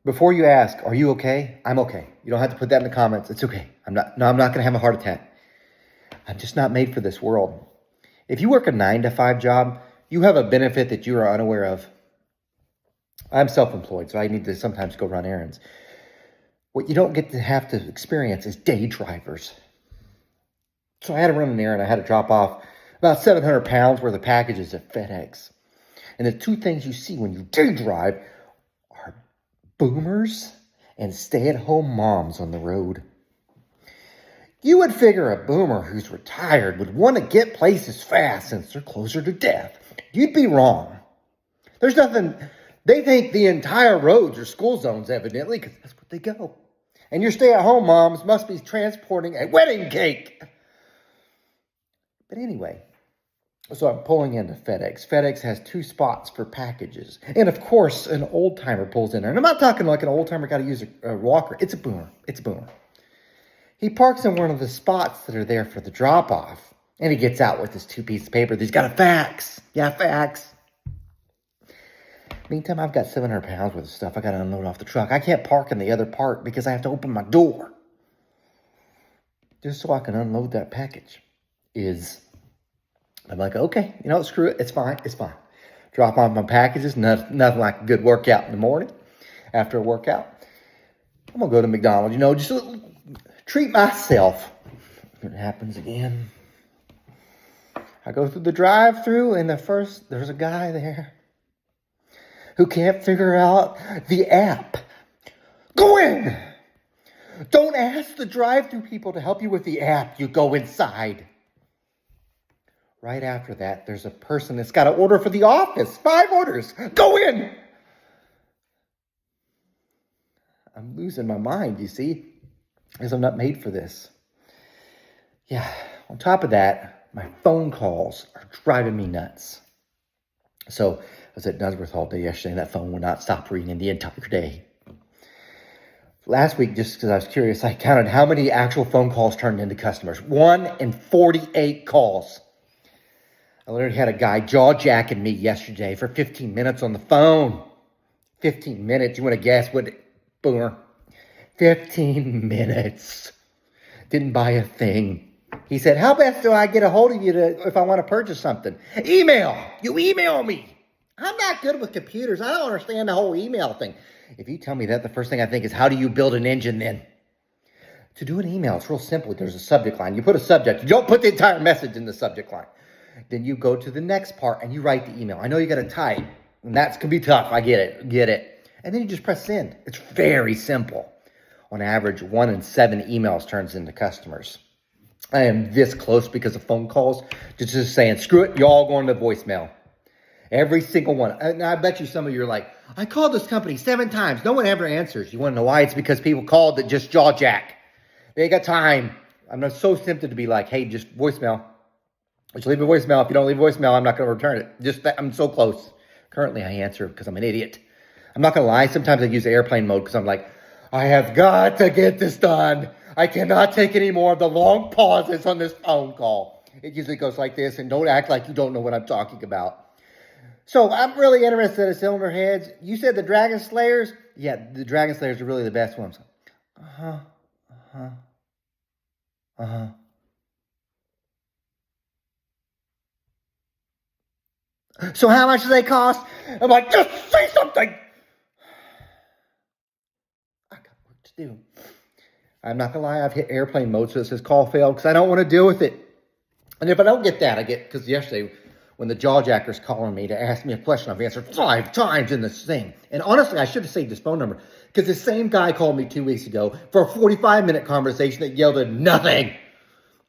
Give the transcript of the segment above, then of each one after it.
Before you ask, are you okay? I'm okay. You don't have to put that in the comments. It's okay. I'm not going to have a heart attack. I'm just not made for this world. If you work a 9-to-5 job, you have a benefit that you are unaware of. I'm self-employed, so I need to sometimes go run errands. What you don't get to have to experience is day drivers. So I had to run an errand. I had to drop off about 700 pounds worth of packages at FedEx. And the two things you see when you day drive are boomers and stay-at-home moms on the road. You would figure a boomer who's retired would want to get places fast since they're closer to death. You'd be wrong. There's nothing. They think the entire roads are school zones, evidently, because that's what they go. And your stay-at-home moms must be transporting a wedding cake. But anyway, so I'm pulling into FedEx. FedEx has 2 spots for packages. And of course, an old-timer pulls in there. And I'm not talking like an old-timer got to use a walker. It's a boomer. It's a boomer. He parks in one of the spots that are there for the drop-off. And he gets out with his 2 pieces of paper. He's got a fax. Yeah, fax. Meantime, I've got 700 pounds worth of stuff I got to unload off the truck. I can't park in the other part because I have to open my door. Just so I can unload that package. I'm like, okay, screw it. It's fine. Drop off my packages. Nothing like a good workout in the morning. After a workout, I'm going to go to McDonald's, just treat myself. It happens again. I go through the drive-thru and there's a guy there who can't figure out the app. Go in. Don't ask the drive-thru people to help you with the app. You go inside. Right after that, there's a person that's got to order for the office. 5 orders. Go in. I'm losing my mind, you see, because I'm not made for this. Yeah, on top of that, my phone calls are driving me nuts. So I was at Dunsworth all day yesterday, and that phone would not stop ringing the entire day. Last week, just because I was curious, I counted how many actual phone calls turned into customers. 1 in 48 calls. I literally had a guy jaw-jacking me yesterday for 15 minutes on the phone. 15 minutes. You want to guess what? Boomer. 15 minutes. Didn't buy a thing. He said, how best do I get a hold of you if I want to purchase something? Email. You email me. I'm not good with computers. I don't understand the whole email thing. If you tell me that, the first thing I think is, how do you build an engine then? To do an email, it's real simple. There's a subject line. You put a subject. You don't put the entire message in the subject line. Then you go to the next part and you write the email. I know you got to type, and that's going to be tough. I get it. And then you just press send. It's very simple. On average, 1 in 7 emails turns into customers. I am this close because of phone calls. Just saying, screw it. You're all going to voicemail. Every single one. And I bet you some of you are like, I called this company 7 times. No one ever answers. You want to know why? It's because people called that just jaw jack. They ain't got time. I'm not so tempted to be like, hey, just voicemail. Just leave a voicemail. If you don't leave a voicemail, I'm not going to return it. I'm so close. Currently, I answer because I'm an idiot. I'm not going to lie. Sometimes I use airplane mode because I'm like, I have got to get this done. I cannot take any more of the long pauses on this phone call. It usually goes like this, and don't act like you don't know what I'm talking about. So I'm really interested in cylinder heads. You said the Dragon Slayers? Yeah, the Dragon Slayers are really the best ones. So how much do they cost? I'm like, just say something. I got work to do. I'm not going to lie. I've hit airplane mode, so it says call failed because I don't want to deal with it. And if I don't get that, because yesterday when the jawjacker's calling me to ask me a question, I've answered 5 times in this thing. And honestly, I should have saved his phone number because the same guy called me 2 weeks ago for a 45-minute conversation that yielded nothing.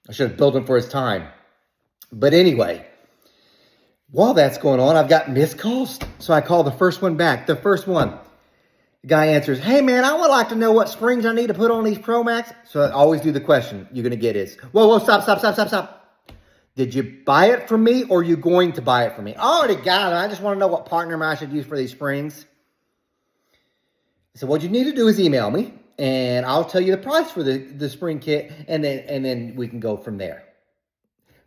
I should have billed him for his time. But anyway, while that's going on, I've got missed calls. So I call the first one back. The first one, the guy answers, hey, man, I would like to know what springs I need to put on these Pro Max. So I always do the question you're going to get is, whoa, stop. Did you buy it from me or are you going to buy it from me? I already got it. I just want to know what part number I should use for these springs. So what you need to do is email me and I'll tell you the price for the spring kit and then we can go from there.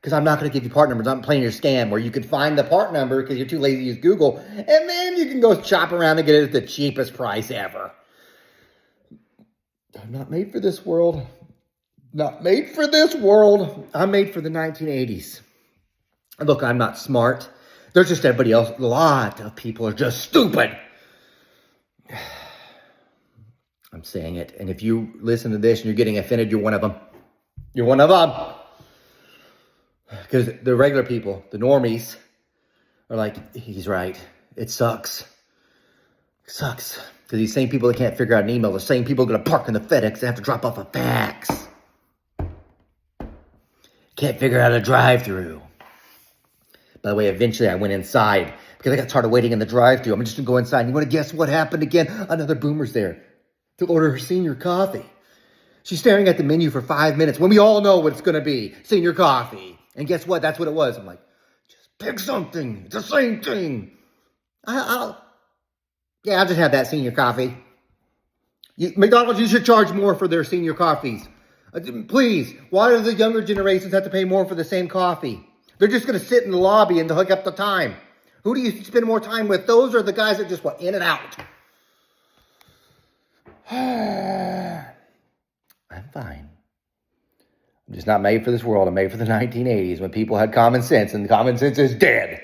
Because I'm not going to give you part numbers. I'm playing your scam where you can find the part number because you're too lazy to use Google. And then you can go shop around and get it at the cheapest price ever. I'm not made for this world. Not made for this world. I'm made for the 1980s. Look, I'm not smart. There's just everybody else. A lot of people are just stupid. I'm saying it. And if you listen to this and you're getting offended, you're one of them. You're one of them. Because the regular people, the normies, are like, he's right. It sucks. It sucks. Because these same people that can't figure out an email, the same people are going to park in the FedEx and have to drop off a fax. Can't figure out a drive-thru. By the way, eventually I went inside because I got tired of waiting in the drive-thru. I'm just going to go inside. And you want to guess what happened again? Another boomer's there to order her senior coffee. She's staring at the menu for 5 minutes when we all know what it's going to be. Senior coffee. And guess what? That's what it was. I'm like, just pick something. It's the same thing. I'll just have that senior coffee. McDonald's, you should charge more for their senior coffees. Please, why do the younger generations have to pay more for the same coffee? They're just going to sit in the lobby and hook up the time. Who do you spend more time with? Those are the guys that just in and out. I'm fine. I'm just not made for this world. I'm made for the 1980s when people had common sense, and common sense is dead.